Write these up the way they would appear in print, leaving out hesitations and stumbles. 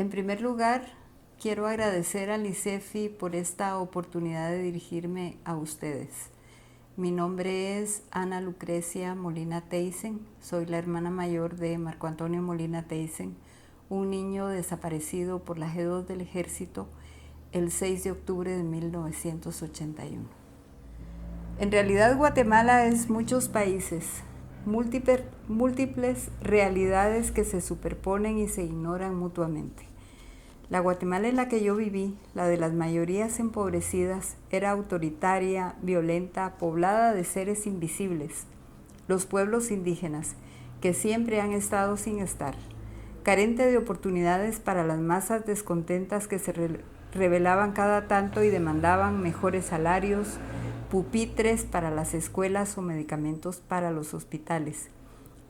En primer lugar, quiero agradecer al ICEFI por esta oportunidad de dirigirme a ustedes. Mi nombre es Ana Lucrecia Molina Teisen, soy la hermana mayor de Marco Antonio Molina Teisen, un niño desaparecido por la G2 del Ejército el 6 de octubre de 1981. En realidad, Guatemala es muchos países, múltiples realidades que se superponen y se ignoran mutuamente. La Guatemala en la que yo viví, la de las mayorías empobrecidas, era autoritaria, violenta, poblada de seres invisibles, los pueblos indígenas, que siempre han estado sin estar, carente de oportunidades para las masas descontentas que se rebelaban cada tanto y demandaban mejores salarios, pupitres para las escuelas o medicamentos para los hospitales,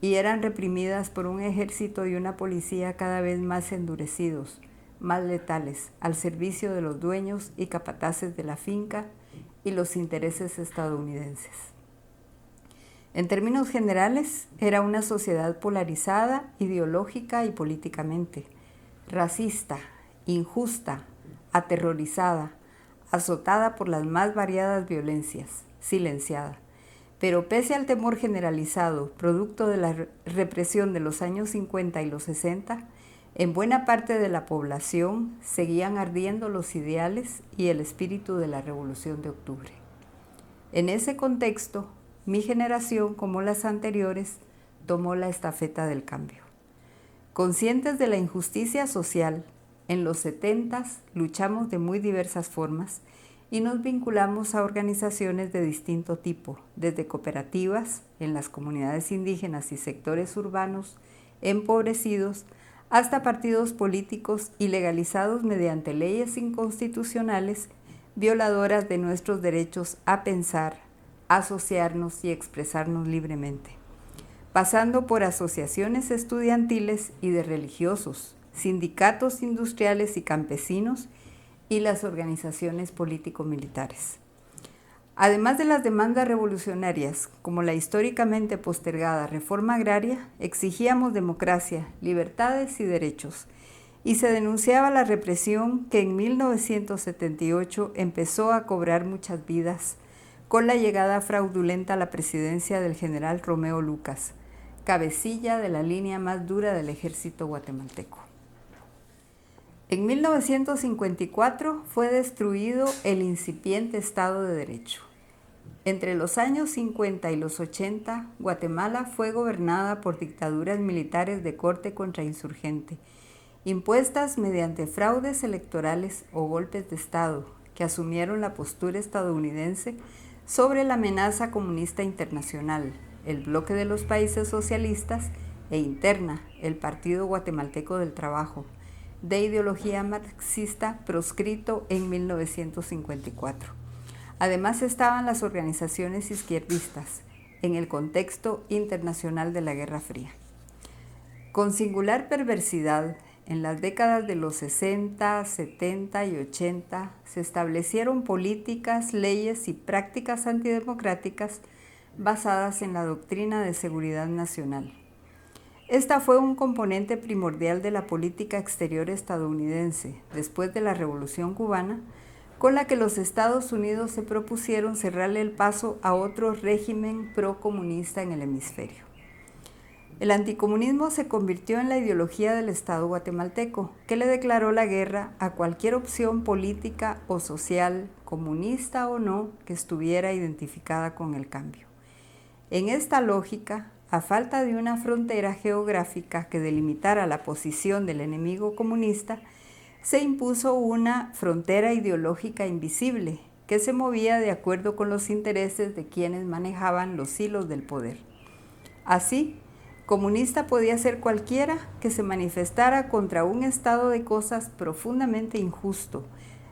y eran reprimidas por un ejército y una policía cada vez más endurecidos, más letales, al servicio de los dueños y capataces de la finca y los intereses estadounidenses. En términos generales, era una sociedad polarizada ideológica y políticamente, racista, injusta, aterrorizada, azotada por las más variadas violencias, silenciada. Pero pese al temor generalizado, producto de la represión de los años 50 y los 60, en buena parte de la población seguían ardiendo los ideales y el espíritu de la Revolución de Octubre. En ese contexto, mi generación, como las anteriores, tomó la estafeta del cambio. Conscientes de la injusticia social, en los 70s luchamos de muy diversas formas y nos vinculamos a organizaciones de distinto tipo, desde cooperativas en las comunidades indígenas y sectores urbanos empobrecidos, hasta partidos políticos ilegalizados mediante leyes inconstitucionales violadoras de nuestros derechos a pensar, asociarnos y expresarnos libremente, pasando por asociaciones estudiantiles y de religiosos, sindicatos industriales y campesinos y las organizaciones político-militares. Además de las demandas revolucionarias, como la históricamente postergada reforma agraria, exigíamos democracia, libertades y derechos, y se denunciaba la represión que en 1978 empezó a cobrar muchas vidas con la llegada fraudulenta a la presidencia del general Romeo Lucas, cabecilla de la línea más dura del ejército guatemalteco. En 1954 fue destruido el incipiente Estado de Derecho. Entre los años 50 y los 80, Guatemala fue gobernada por dictaduras militares de corte contrainsurgente, impuestas mediante fraudes electorales o golpes de Estado, que asumieron la postura estadounidense sobre la amenaza comunista internacional, el bloque de los países socialistas e interna, el Partido Guatemalteco del Trabajo, de ideología marxista proscrito en 1954. Además estaban las organizaciones izquierdistas en el contexto internacional de la Guerra Fría. Con singular perversidad, en las décadas de los 60, 70 y 80 se establecieron políticas, leyes y prácticas antidemocráticas basadas en la doctrina de seguridad nacional. Esta fue un componente primordial de la política exterior estadounidense después de la Revolución Cubana, con la que los Estados Unidos se propusieron cerrarle el paso a otro régimen procomunista en el hemisferio. El anticomunismo se convirtió en la ideología del Estado guatemalteco, que le declaró la guerra a cualquier opción política o social, comunista o no, que estuviera identificada con el cambio. En esta lógica, a falta de una frontera geográfica que delimitara la posición del enemigo comunista, se impuso una frontera ideológica invisible que se movía de acuerdo con los intereses de quienes manejaban los hilos del poder. Así, comunista podía ser cualquiera que se manifestara contra un estado de cosas profundamente injusto,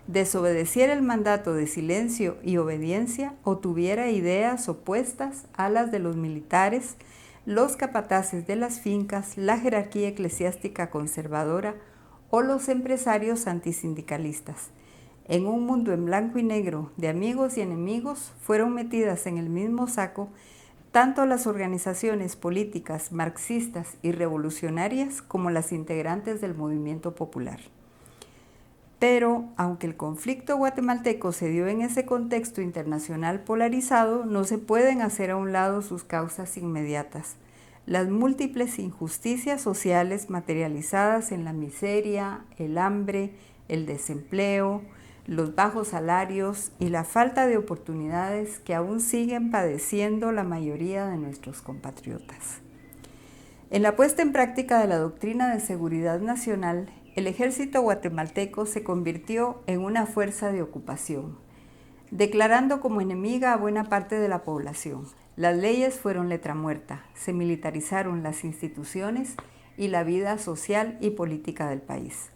desobedeciera el mandato de silencio y obediencia o tuviera ideas opuestas a las de los militares, los capataces de las fincas, la jerarquía eclesiástica conservadora o los empresarios antisindicalistas. En un mundo en blanco y negro de amigos y enemigos fueron metidas en el mismo saco tanto las organizaciones políticas marxistas y revolucionarias como las integrantes del movimiento popular. Pero, aunque el conflicto guatemalteco se dio en ese contexto internacional polarizado, no se pueden hacer a un lado sus causas inmediatas. Las múltiples injusticias sociales materializadas en la miseria, el hambre, el desempleo, los bajos salarios y la falta de oportunidades que aún siguen padeciendo la mayoría de nuestros compatriotas. En la puesta en práctica de la doctrina de seguridad nacional, el ejército guatemalteco se convirtió en una fuerza de ocupación, declarando como enemiga a buena parte de la población. Las leyes fueron letra muerta, se militarizaron las instituciones y la vida social y política del país.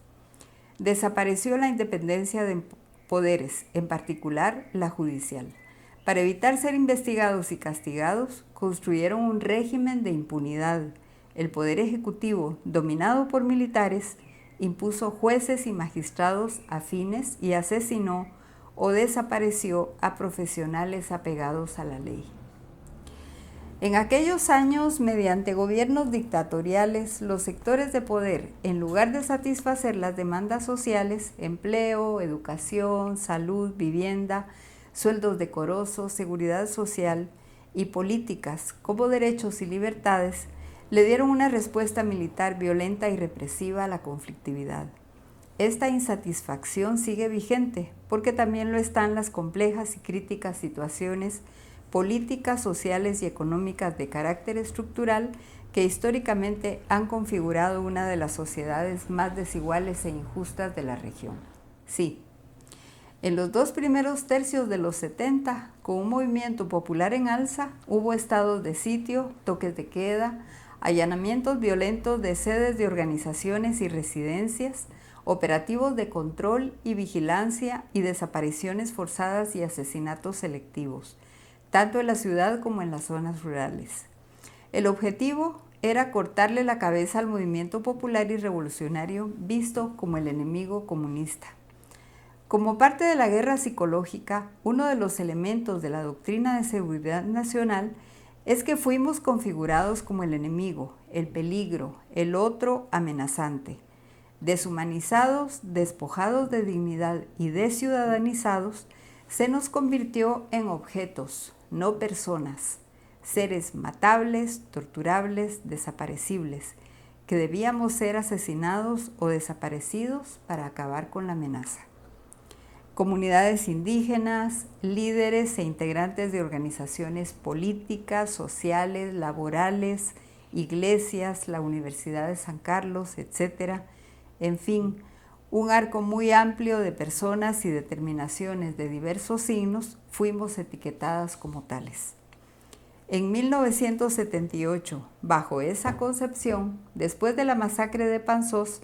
Desapareció la independencia de poderes, en particular la judicial. Para evitar ser investigados y castigados, construyeron un régimen de impunidad. El poder ejecutivo, dominado por militares, impuso jueces y magistrados afines y asesinó o desapareció a profesionales apegados a la ley. En aquellos años, mediante gobiernos dictatoriales, los sectores de poder, en lugar de satisfacer las demandas sociales, empleo, educación, salud, vivienda, sueldos decorosos, seguridad social y políticas como derechos y libertades, le dieron una respuesta militar violenta y represiva a la conflictividad. Esta insatisfacción sigue vigente porque también lo están las complejas y críticas situaciones políticas, sociales y económicas de carácter estructural que históricamente han configurado una de las sociedades más desiguales e injustas de la región. Sí, en los 2 primeros tercios de los 70, con un movimiento popular en alza, hubo estados de sitio, toques de queda, allanamientos violentos de sedes de organizaciones y residencias, operativos de control y vigilancia y desapariciones forzadas y asesinatos selectivos, tanto en la ciudad como en las zonas rurales. El objetivo era cortarle la cabeza al movimiento popular y revolucionario visto como el enemigo comunista. Como parte de la guerra psicológica, uno de los elementos de la doctrina de seguridad nacional es que fuimos configurados como el enemigo, el peligro, el otro amenazante. Deshumanizados, despojados de dignidad y desciudadanizados, se nos convirtió en objetos, no personas, seres matables, torturables, desaparecibles, que debíamos ser asesinados o desaparecidos para acabar con la amenaza. Comunidades indígenas, líderes e integrantes de organizaciones políticas, sociales, laborales, iglesias, la Universidad de San Carlos, etc. En fin, un arco muy amplio de personas y determinaciones de diversos signos fuimos etiquetadas como tales. En 1978, bajo esa concepción, después de la masacre de Panzós,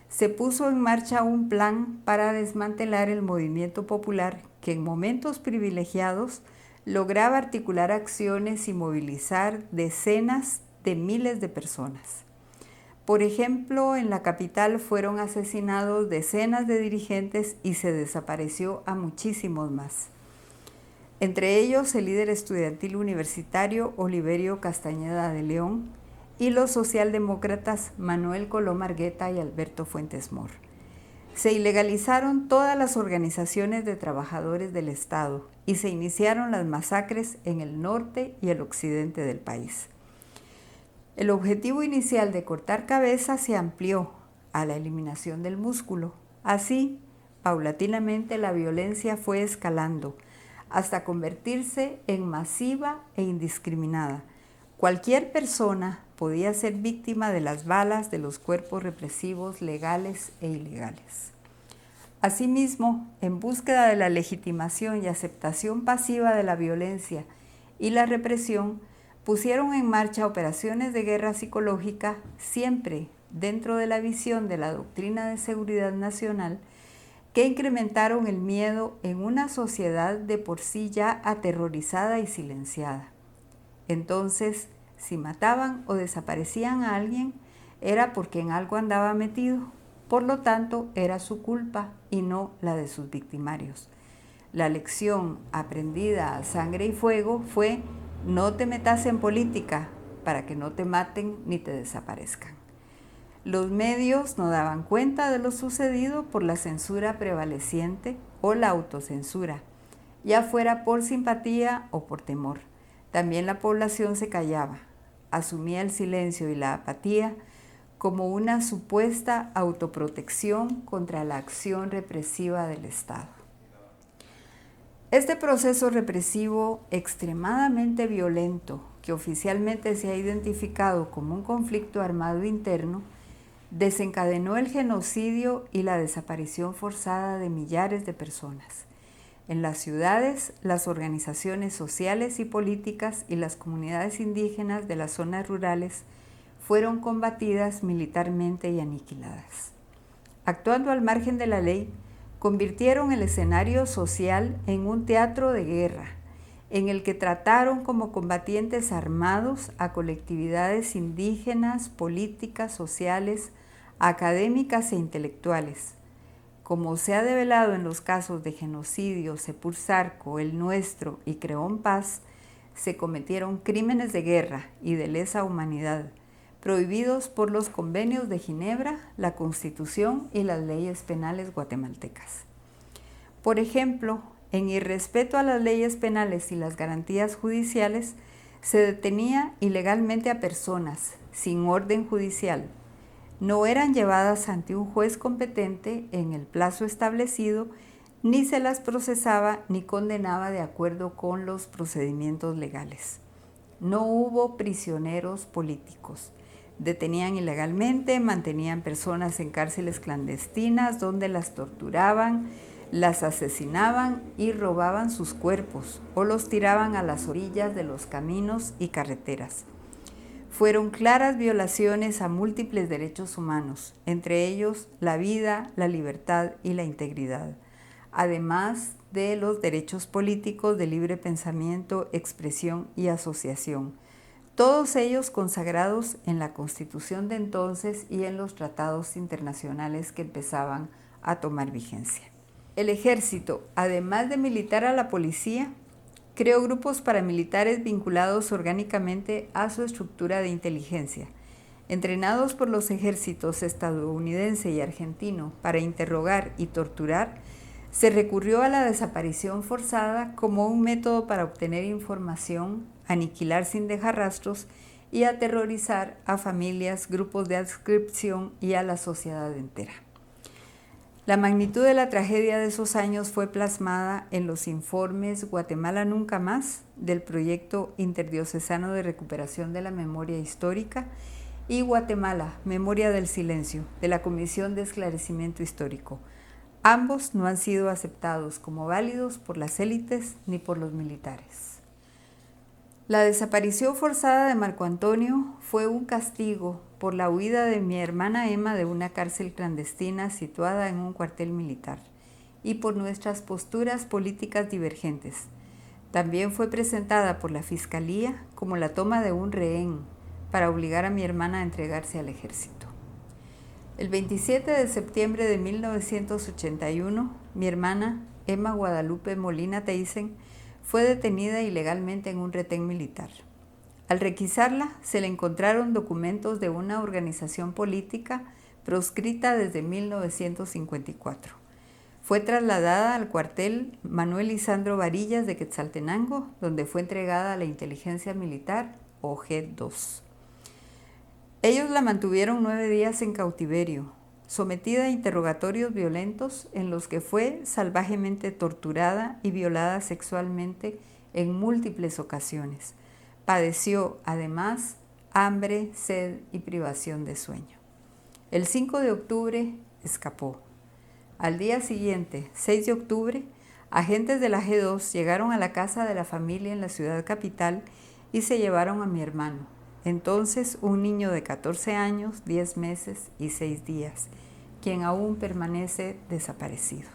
se puso en marcha un plan para desmantelar el movimiento popular que en momentos privilegiados lograba articular acciones y movilizar decenas de miles de personas. Por ejemplo, en la capital fueron asesinados decenas de dirigentes y se desapareció a muchísimos más. Entre ellos el líder estudiantil universitario Oliverio Castañeda de León y los socialdemócratas Manuel Coloma Argueta y Alberto Fuentes Mohr. Se ilegalizaron todas las organizaciones de trabajadores del Estado y se iniciaron las masacres en el norte y el occidente del país. El objetivo inicial de cortar cabezas se amplió a la eliminación del músculo. Así, paulatinamente la violencia fue escalando hasta convertirse en masiva e indiscriminada. Cualquier persona podía ser víctima de las balas de los cuerpos represivos legales e ilegales. Asimismo, en búsqueda de la legitimación y aceptación pasiva de la violencia y la represión, pusieron en marcha operaciones de guerra psicológica siempre dentro de la visión de la doctrina de seguridad nacional que incrementaron el miedo en una sociedad de por sí ya aterrorizada y silenciada. Entonces, si mataban o desaparecían a alguien, era porque en algo andaba metido, por lo tanto era su culpa y no la de sus victimarios. La lección aprendida a sangre y fuego fue no te metas en política para que no te maten ni te desaparezcan. Los medios no daban cuenta de lo sucedido por la censura prevaleciente o la autocensura, ya fuera por simpatía o por temor. También la población se callaba, asumía el silencio y la apatía como una supuesta autoprotección contra la acción represiva del Estado. Este proceso represivo extremadamente violento, que oficialmente se ha identificado como un conflicto armado interno, desencadenó el genocidio y la desaparición forzada de millares de personas. En las ciudades, las organizaciones sociales y políticas y las comunidades indígenas de las zonas rurales fueron combatidas militarmente y aniquiladas. Actuando al margen de la ley, convirtieron el escenario social en un teatro de guerra, en el que trataron como combatientes armados a colectividades indígenas, políticas, sociales, académicas e intelectuales. Como se ha develado en los casos de genocidio, Sepulsarco, El Nuestro y Creón Paz, se cometieron crímenes de guerra y de lesa humanidad, prohibidos por los convenios de Ginebra, la Constitución y las leyes penales guatemaltecas. Por ejemplo, en irrespeto a las leyes penales y las garantías judiciales, se detenía ilegalmente a personas sin orden judicial. No eran llevadas ante un juez competente en el plazo establecido, ni se las procesaba ni condenaba de acuerdo con los procedimientos legales. No hubo prisioneros políticos. Detenían ilegalmente, mantenían personas en cárceles clandestinas donde las torturaban, las asesinaban y robaban sus cuerpos o los tiraban a las orillas de los caminos y carreteras. Fueron claras violaciones a múltiples derechos humanos, entre ellos la vida, la libertad y la integridad, además de los derechos políticos de libre pensamiento, expresión y asociación, todos ellos consagrados en la Constitución de entonces y en los tratados internacionales que empezaban a tomar vigencia. El ejército, además de militar a la policía, creó grupos paramilitares vinculados orgánicamente a su estructura de inteligencia, entrenados por los ejércitos estadounidense y argentino para interrogar y torturar. Se recurrió a la desaparición forzada como un método para obtener información, aniquilar sin dejar rastros y aterrorizar a familias, grupos de adscripción y a la sociedad entera. La magnitud de la tragedia de esos años fue plasmada en los informes Guatemala Nunca Más del Proyecto Interdiocesano de Recuperación de la Memoria Histórica y Guatemala, Memoria del Silencio, de la Comisión de Esclarecimiento Histórico. Ambos no han sido aceptados como válidos por las élites ni por los militares. La desaparición forzada de Marco Antonio fue un castigo por la huida de mi hermana Emma de una cárcel clandestina situada en un cuartel militar y por nuestras posturas políticas divergentes. También fue presentada por la Fiscalía como la toma de un rehén para obligar a mi hermana a entregarse al ejército. El 27 de septiembre de 1981, mi hermana Emma Guadalupe Molina Teisen fue detenida ilegalmente en un retén militar. Al requisarla, se le encontraron documentos de una organización política proscrita desde 1954. Fue trasladada al cuartel Manuel Lisandro Varillas de Quetzaltenango, donde fue entregada a la inteligencia militar OG-2. Ellos la mantuvieron 9 días en cautiverio, sometida a interrogatorios violentos en los que fue salvajemente torturada y violada sexualmente en múltiples ocasiones. Padeció, además, hambre, sed y privación de sueño. El 5 de octubre escapó. Al día siguiente, 6 de octubre, agentes de la G2 llegaron a la casa de la familia en la ciudad capital y se llevaron a mi hermano, entonces un niño de 14 años, 10 meses y 6 días, quien aún permanece desaparecido.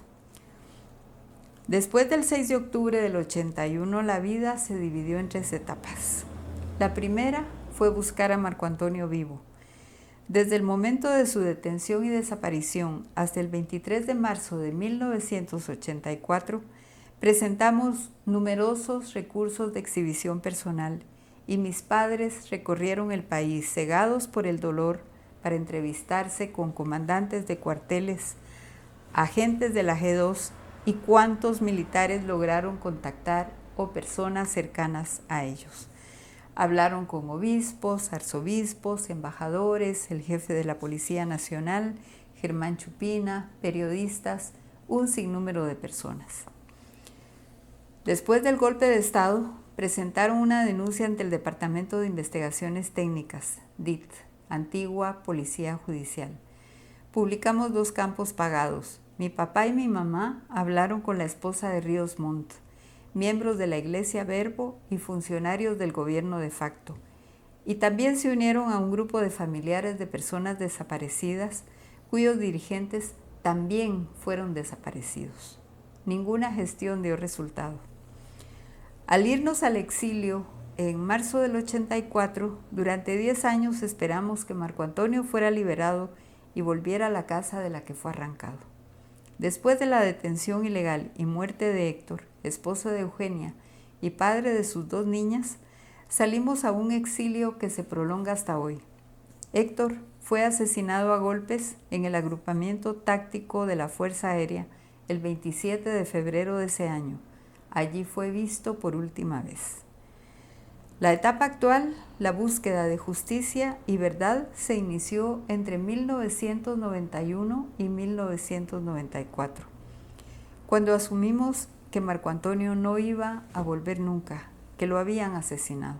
Después del 6 de octubre del 81, la vida se dividió en 3 etapas. La primera fue buscar a Marco Antonio vivo. Desde el momento de su detención y desaparición hasta el 23 de marzo de 1984, Presentamos numerosos recursos de exhibición personal y mis padres recorrieron el país cegados por el dolor para entrevistarse con comandantes de cuarteles, agentes de la G2 y cuantos militares lograron contactar o personas cercanas a ellos. Hablaron con obispos, arzobispos, embajadores, el jefe de la Policía Nacional, Germán Chupina, periodistas, un sinnúmero de personas. Después del golpe de Estado, presentaron una denuncia ante el Departamento de Investigaciones Técnicas, DIT, antigua Policía Judicial. Publicamos 2 campos pagados. Mi papá y mi mamá hablaron con la esposa de Ríos Montt, miembros de la Iglesia Verbo y funcionarios del gobierno de facto. Y también se unieron a un grupo de familiares de personas desaparecidas, cuyos dirigentes también fueron desaparecidos. Ninguna gestión dio resultado. Al irnos al exilio, en marzo del 84, durante 10 años esperamos que Marco Antonio fuera liberado y volviera a la casa de la que fue arrancado. Después de la detención ilegal y muerte de Héctor, esposo de Eugenia y padre de sus 2 niñas, salimos a un exilio que se prolonga hasta hoy. Héctor fue asesinado a golpes en el agrupamiento táctico de la Fuerza Aérea el 27 de febrero de ese año. Allí fue visto por última vez. La etapa actual, la búsqueda de justicia y verdad, se inició entre 1991 y 1994, cuando asumimos que Marco Antonio no iba a volver nunca, que lo habían asesinado.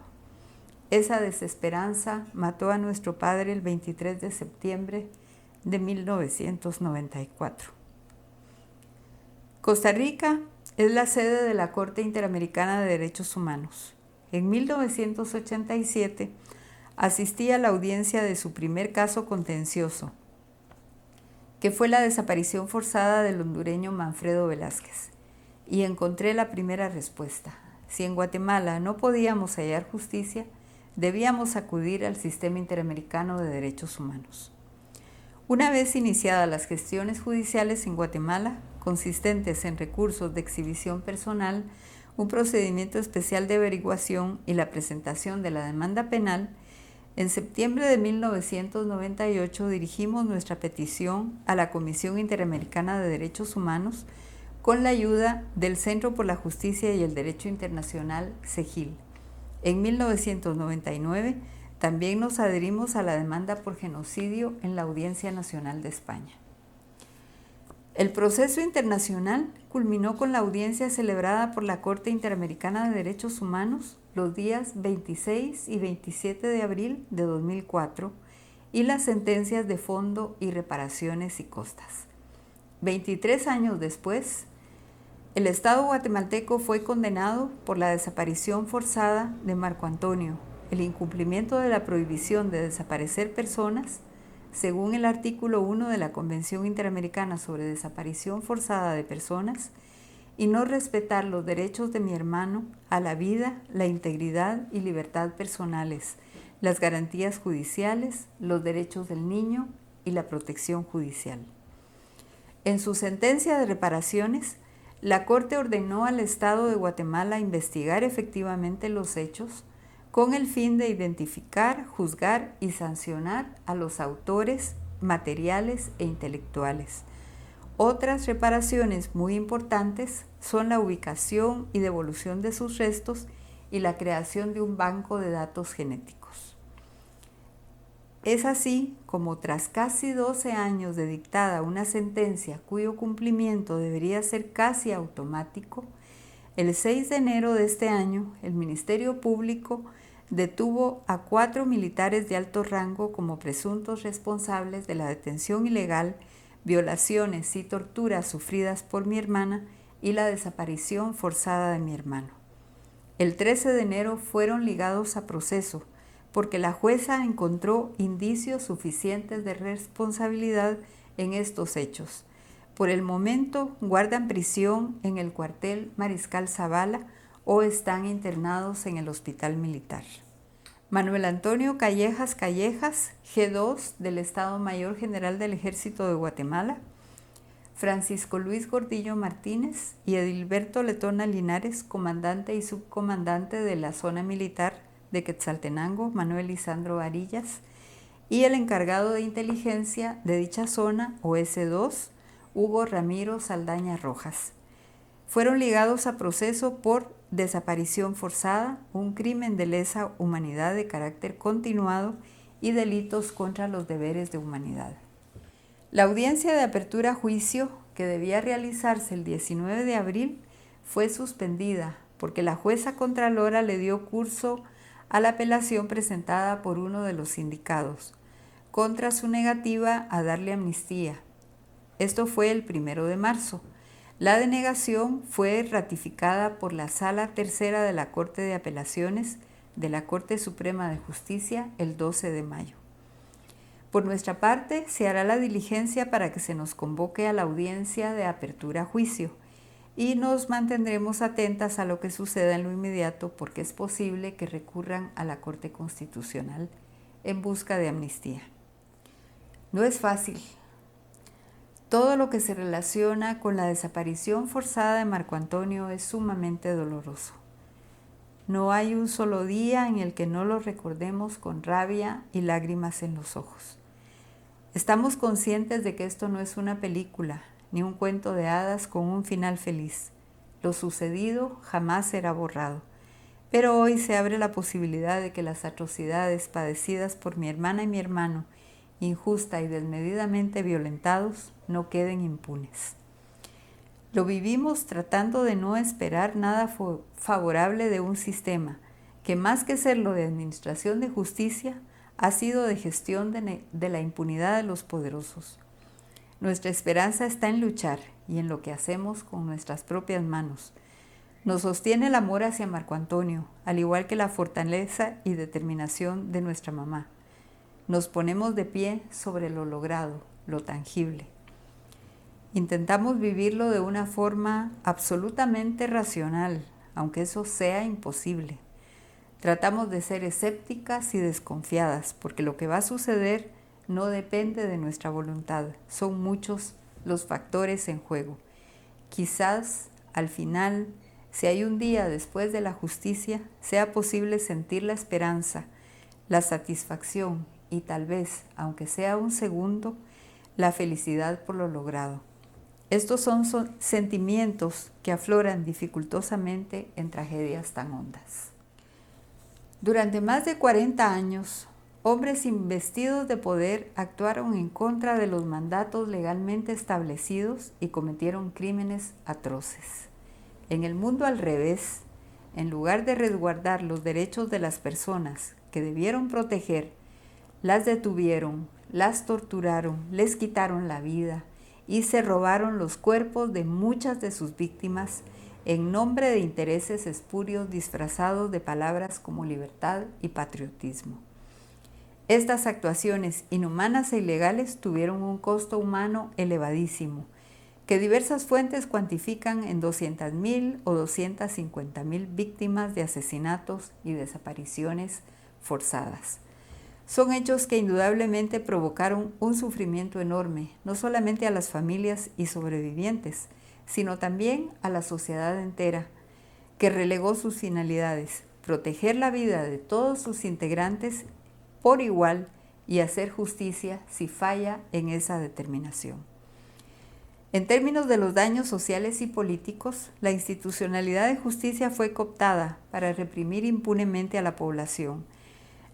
Esa desesperanza mató a nuestro padre el 23 de septiembre de 1994. Costa Rica es la sede de la Corte Interamericana de Derechos Humanos. En 1987 asistí a la audiencia de su primer caso contencioso, que fue la desaparición forzada del hondureño Manfredo Velázquez, y encontré la primera respuesta. Si en Guatemala no podíamos hallar justicia, debíamos acudir al Sistema Interamericano de Derechos Humanos. Una vez iniciadas las gestiones judiciales en Guatemala, consistentes en recursos de exhibición personal, un procedimiento especial de averiguación y la presentación de la demanda penal, en septiembre de 1998 dirigimos nuestra petición a la Comisión Interamericana de Derechos Humanos con la ayuda del Centro por la Justicia y el Derecho Internacional, CEGIL. En 1999 también nos adherimos a la demanda por genocidio en la Audiencia Nacional de España. El proceso internacional culminó con la audiencia celebrada por la Corte Interamericana de Derechos Humanos los días 26 y 27 de abril de 2004 y las sentencias de fondo y reparaciones y costas. 23 años después, el Estado guatemalteco fue condenado por la desaparición forzada de Marco Antonio, el incumplimiento de la prohibición de desaparecer personas, según el artículo 1 de la Convención Interamericana sobre Desaparición Forzada de Personas, y no respetar los derechos de mi hermano a la vida, la integridad y libertad personales, las garantías judiciales, los derechos del niño y la protección judicial. En su sentencia de reparaciones, la Corte ordenó al Estado de Guatemala investigar efectivamente los hechos con el fin de identificar, juzgar y sancionar a los autores materiales e intelectuales. Otras reparaciones muy importantes son la ubicación y devolución de sus restos y la creación de un banco de datos genéticos. Es así como tras casi 12 años de dictada una sentencia cuyo cumplimiento debería ser casi automático, el 6 de enero de este año el Ministerio Público detuvo a 4 militares de alto rango como presuntos responsables de la detención ilegal, violaciones y torturas sufridas por mi hermana y la desaparición forzada de mi hermano. El 13 de enero fueron ligados a proceso porque la jueza encontró indicios suficientes de responsabilidad en estos hechos. Por el momento guardan prisión en el cuartel Mariscal Zavala o están internados en el hospital militar. Manuel Antonio Callejas Callejas, G2 del Estado Mayor General del Ejército de Guatemala, Francisco Luis Gordillo Martínez y Edilberto Letona Linares, comandante y subcomandante de la zona militar de Quetzaltenango, Manuel Lisandro Varillas, y el encargado de inteligencia de dicha zona, OS2, Hugo Ramiro Saldaña Rojas. Fueron ligados a proceso por desaparición forzada, un crimen de lesa humanidad de carácter continuado y delitos contra los deberes de humanidad. La audiencia de apertura a juicio, que debía realizarse el 19 de abril, fue suspendida porque la jueza contralora le dio curso a la apelación presentada por uno de los sindicados, contra su negativa a darle amnistía. Esto fue el 1 de marzo. La denegación fue ratificada por la Sala Tercera de la Corte de Apelaciones de la Corte Suprema de Justicia el 12 de mayo. Por nuestra parte, se hará la diligencia para que se nos convoque a la audiencia de apertura a juicio y nos mantendremos atentas a lo que suceda en lo inmediato porque es posible que recurran a la Corte Constitucional en busca de amnistía. No es fácil. Todo lo que se relaciona con la desaparición forzada de Marco Antonio es sumamente doloroso. No hay un solo día en el que no lo recordemos con rabia y lágrimas en los ojos. Estamos conscientes de que esto no es una película, ni un cuento de hadas con un final feliz. Lo sucedido jamás será borrado. Pero hoy se abre la posibilidad de que las atrocidades padecidas por mi hermana y mi hermano, injusta y desmedidamente violentados, no queden impunes. Lo vivimos tratando de no esperar nada favorable de un sistema que, más que serlo de administración de justicia, ha sido de gestión de la impunidad de los poderosos. Nuestra esperanza está en luchar y en lo que hacemos con nuestras propias manos. Nos sostiene el amor hacia Marco Antonio, al igual que la fortaleza y determinación de nuestra mamá. Nos ponemos de pie sobre lo logrado, lo tangible. Intentamos vivirlo de una forma absolutamente racional, aunque eso sea imposible. Tratamos de ser escépticas y desconfiadas, porque lo que va a suceder no depende de nuestra voluntad. Son muchos los factores en juego. Quizás, al final, si hay un día después de la justicia, sea posible sentir la esperanza, la satisfacción y tal vez, aunque sea un segundo, la felicidad por lo logrado. Estos son sentimientos que afloran dificultosamente en tragedias tan hondas. Durante más de 40 años, hombres investidos de poder actuaron en contra de los mandatos legalmente establecidos y cometieron crímenes atroces. En el mundo al revés, en lugar de resguardar los derechos de las personas que debieron proteger, las detuvieron, las torturaron, les quitaron la vida y se robaron los cuerpos de muchas de sus víctimas en nombre de intereses espurios disfrazados de palabras como libertad y patriotismo. Estas actuaciones inhumanas e ilegales tuvieron un costo humano elevadísimo, que diversas fuentes cuantifican en 200,000 o 250,000 víctimas de asesinatos y desapariciones forzadas. Son hechos que indudablemente provocaron un sufrimiento enorme, no solamente a las familias y sobrevivientes, sino también a la sociedad entera, que relegó sus finalidades, proteger la vida de todos sus integrantes por igual y hacer justicia si falla en esa determinación. En términos de los daños sociales y políticos, la institucionalidad de justicia fue cooptada para reprimir impunemente a la población.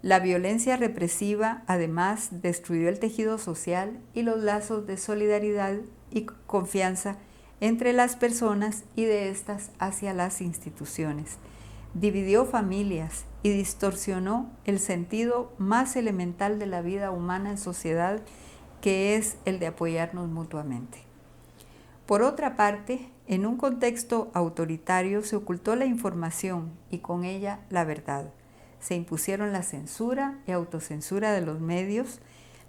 La violencia represiva, además, destruyó el tejido social y los lazos de solidaridad y confianza entre las personas y de estas hacia las instituciones. Dividió familias y distorsionó el sentido más elemental de la vida humana en sociedad, que es el de apoyarnos mutuamente. Por otra parte, en un contexto autoritario se ocultó la información y con ella la verdad. Se impusieron la censura y autocensura de los medios,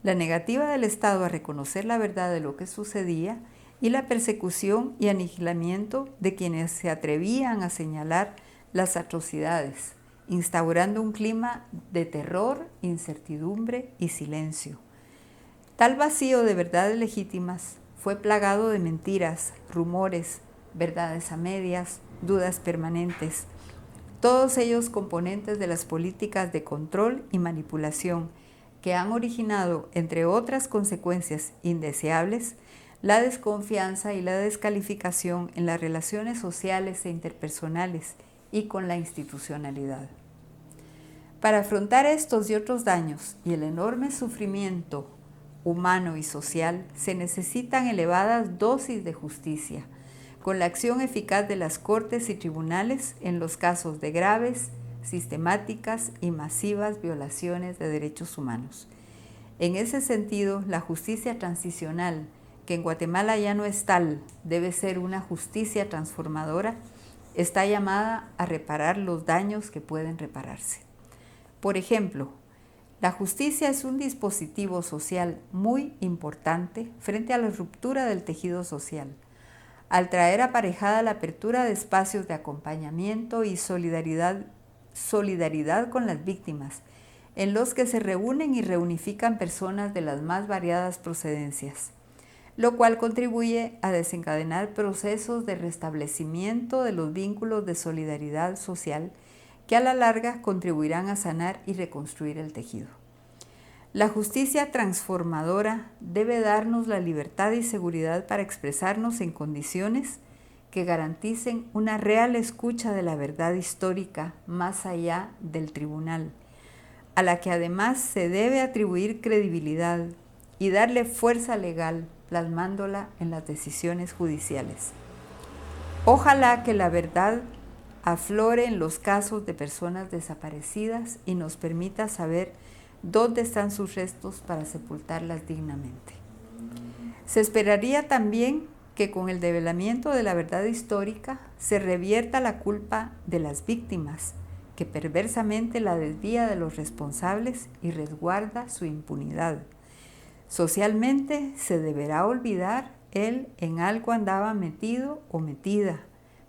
la negativa del Estado a reconocer la verdad de lo que sucedía y la persecución y aniquilamiento de quienes se atrevían a señalar las atrocidades, instaurando un clima de terror, incertidumbre y silencio. Tal vacío de verdades legítimas fue plagado de mentiras, rumores, verdades a medias, dudas permanentes, todos ellos componentes de las políticas de control y manipulación que han originado, entre otras consecuencias indeseables, la desconfianza y la descalificación en las relaciones sociales e interpersonales y con la institucionalidad. Para afrontar estos y otros daños y el enorme sufrimiento humano y social, se necesitan elevadas dosis de justicia, con la acción eficaz de las cortes y tribunales en los casos de graves, sistemáticas y masivas violaciones de derechos humanos. En ese sentido, la justicia transicional, que en Guatemala ya no es tal, debe ser una justicia transformadora, está llamada a reparar los daños que pueden repararse. Por ejemplo, la justicia es un dispositivo social muy importante frente a la ruptura del tejido social, al traer aparejada la apertura de espacios de acompañamiento y solidaridad con las víctimas, en los que se reúnen y reunifican personas de las más variadas procedencias, lo cual contribuye a desencadenar procesos de restablecimiento de los vínculos de solidaridad social que a la larga contribuirán a sanar y reconstruir el tejido. La justicia transformadora debe darnos la libertad y seguridad para expresarnos en condiciones que garanticen una real escucha de la verdad histórica más allá del tribunal, a la que además se debe atribuir credibilidad y darle fuerza legal, plasmándola en las decisiones judiciales. Ojalá que la verdad aflore en los casos de personas desaparecidas y nos permita saber dónde están sus restos para sepultarlas dignamente. Se esperaría también que con el develamiento de la verdad histórica se revierta la culpa de las víctimas, que perversamente la desvía de los responsables y resguarda su impunidad. Socialmente se deberá olvidar él en algo andaba metido o metida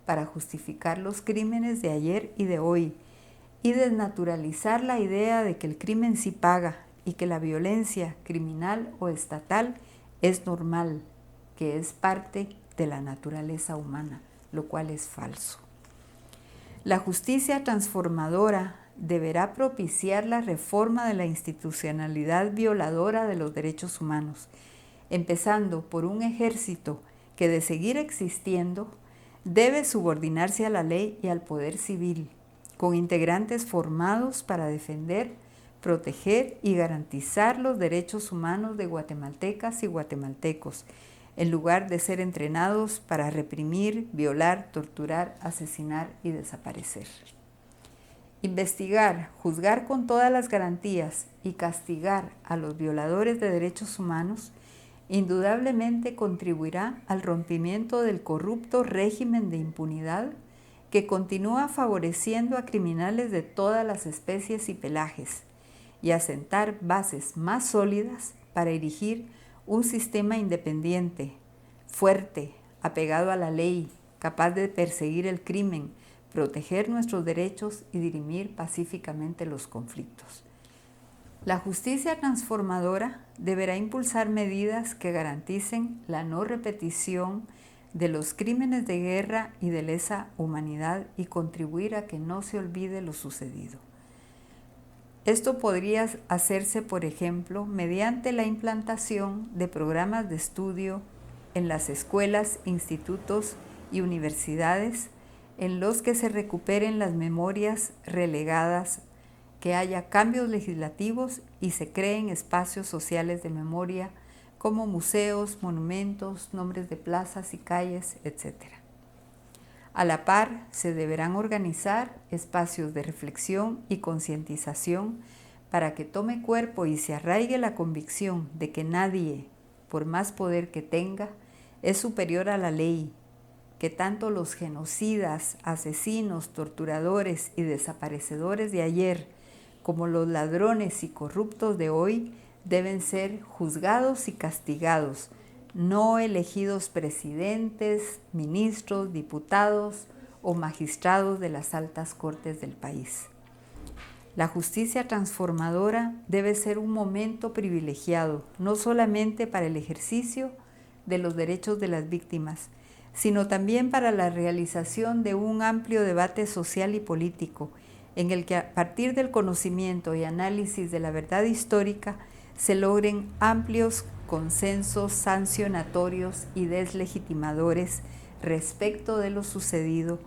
para justificar los crímenes de ayer y de hoy, y desnaturalizar la idea de que el crimen sí paga y que la violencia criminal o estatal es normal, que es parte de la naturaleza humana, lo cual es falso. La justicia transformadora deberá propiciar la reforma de la institucionalidad violadora de los derechos humanos, empezando por un ejército que, de seguir existiendo, debe subordinarse a la ley y al poder civil, con integrantes formados para defender, proteger y garantizar los derechos humanos de guatemaltecas y guatemaltecos, en lugar de ser entrenados para reprimir, violar, torturar, asesinar y desaparecer. Investigar, juzgar con todas las garantías y castigar a los violadores de derechos humanos indudablemente contribuirá al rompimiento del corrupto régimen de impunidad que continúa favoreciendo a criminales de todas las especies y pelajes, y a sentar bases más sólidas para erigir un sistema independiente, fuerte, apegado a la ley, capaz de perseguir el crimen, proteger nuestros derechos y dirimir pacíficamente los conflictos. La justicia transformadora deberá impulsar medidas que garanticen la no repetición de los crímenes de guerra y de lesa humanidad y contribuir a que no se olvide lo sucedido. Esto podría hacerse, por ejemplo, mediante la implantación de programas de estudio en las escuelas, institutos y universidades en los que se recuperen las memorias relegadas, que haya cambios legislativos y se creen espacios sociales de memoria como museos, monumentos, nombres de plazas y calles, etc. A la par, se deberán organizar espacios de reflexión y concientización para que tome cuerpo y se arraigue la convicción de que nadie, por más poder que tenga, es superior a la ley, que tanto los genocidas, asesinos, torturadores y desaparecedores de ayer, como los ladrones y corruptos de hoy, deben ser juzgados y castigados, no elegidos presidentes, ministros, diputados o magistrados de las altas cortes del país. La justicia transformadora debe ser un momento privilegiado, no solamente para el ejercicio de los derechos de las víctimas, sino también para la realización de un amplio debate social y político, en el que a partir del conocimiento y análisis de la verdad histórica se logren amplios consensos sancionatorios y deslegitimadores respecto de lo sucedido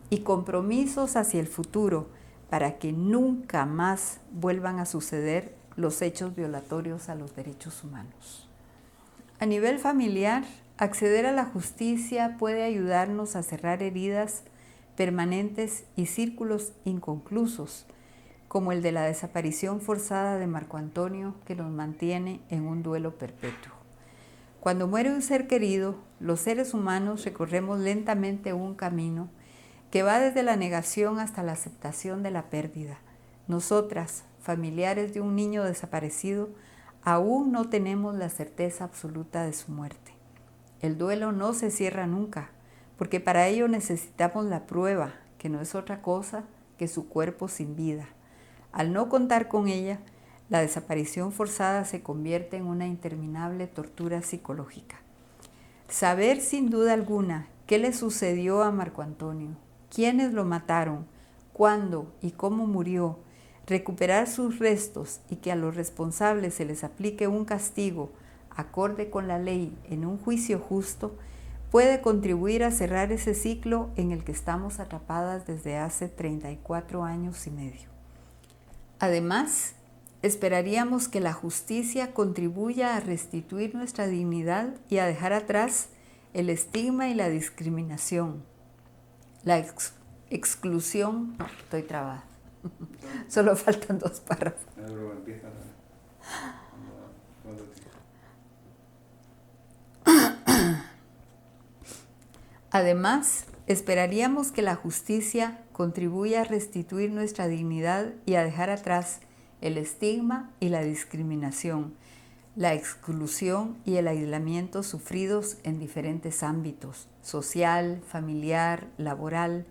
y compromisos hacia el futuro para que nunca más vuelvan a suceder los hechos violatorios a los derechos humanos. A nivel familiar, acceder a la justicia puede ayudarnos a cerrar heridas permanentes y círculos inconclusos, como el de la desaparición forzada de Marco Antonio, que nos mantiene en un duelo perpetuo. Cuando muere un ser querido, los seres humanos recorremos lentamente un camino que va desde la negación hasta la aceptación de la pérdida. Nosotras, familiares de un niño desaparecido, aún no tenemos la certeza absoluta de su muerte. El duelo no se cierra nunca, porque para ello necesitamos la prueba, que no es otra cosa que su cuerpo sin vida. Al no contar con ella, la desaparición forzada se convierte en una interminable tortura psicológica. Saber sin duda alguna qué le sucedió a Marco Antonio, quiénes lo mataron, cuándo y cómo murió, recuperar sus restos y que a los responsables se les aplique un castigo acorde con la ley en un juicio justo, puede contribuir a cerrar ese ciclo en el que estamos atrapadas desde hace 34 años y medio. Además, esperaríamos que la justicia contribuya a restituir nuestra dignidad y a dejar atrás el estigma y la discriminación, la exclusión. No, estoy trabada. Solo faltan 2 párrafos. Además, esperaríamos que la justicia contribuya a restituir nuestra dignidad y a dejar atrás el estigma y la discriminación, la exclusión y el aislamiento sufridos en diferentes ámbitos, social, familiar, laboral,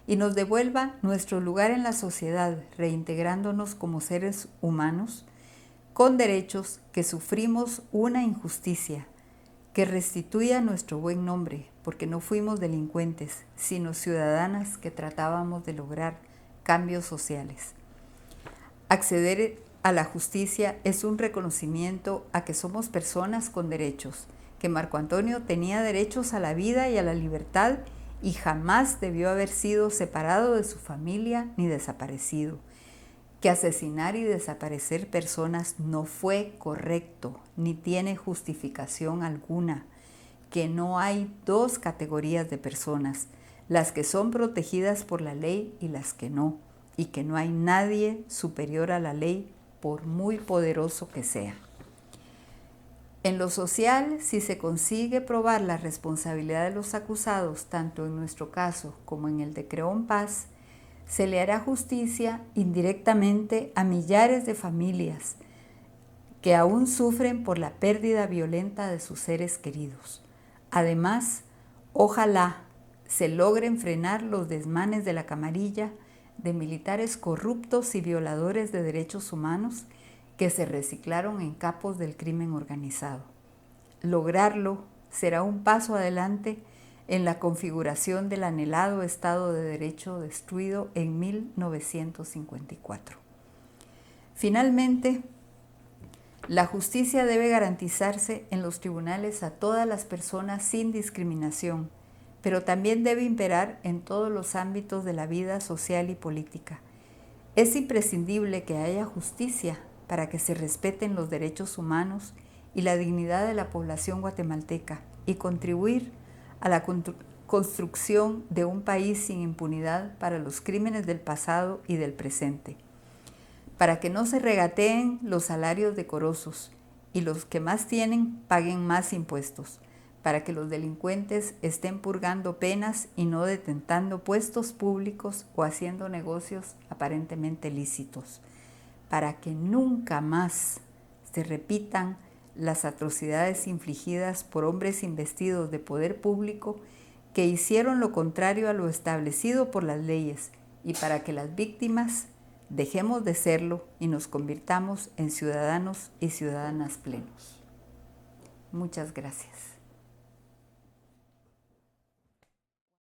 y nos devuelva nuestro lugar en la sociedad, reintegrándonos como seres humanos con derechos que sufrimos una injusticia, que restituya nuestro buen nombre, porque no fuimos delincuentes, sino ciudadanas que tratábamos de lograr cambios sociales. Acceder a la justicia es un reconocimiento a que somos personas con derechos, que Marco Antonio tenía derechos a la vida y a la libertad y jamás debió haber sido separado de su familia ni desaparecido, que asesinar y desaparecer personas no fue correcto ni tiene justificación alguna, que no hay 2 categorías de personas, las que son protegidas por la ley y las que no, y que no hay nadie superior a la ley por muy poderoso que sea. En lo social, si se consigue probar la responsabilidad de los acusados, tanto en nuestro caso como en el de Creón Paz, se le hará justicia indirectamente a millares de familias que aún sufren por la pérdida violenta de sus seres queridos. Además, ojalá se logren frenar los desmanes de la camarilla de militares corruptos y violadores de derechos humanos que se reciclaron en capos del crimen organizado. Lograrlo será un paso adelante en la configuración del anhelado Estado de Derecho destruido en 1954. Finalmente, la justicia debe garantizarse en los tribunales a todas las personas sin discriminación, pero también debe imperar en todos los ámbitos de la vida social y política. Es imprescindible que haya justicia para que se respeten los derechos humanos y la dignidad de la población guatemalteca y contribuir a la construcción de un país sin impunidad para los crímenes del pasado y del presente, para que no se regateen los salarios decorosos y los que más tienen paguen más impuestos, para que los delincuentes estén purgando penas y no detentando puestos públicos o haciendo negocios aparentemente lícitos, para que nunca más se repitan las atrocidades infligidas por hombres investidos de poder público que hicieron lo contrario a lo establecido por las leyes y para que las víctimas dejemos de serlo y nos convirtamos en ciudadanos y ciudadanas plenos. Muchas gracias.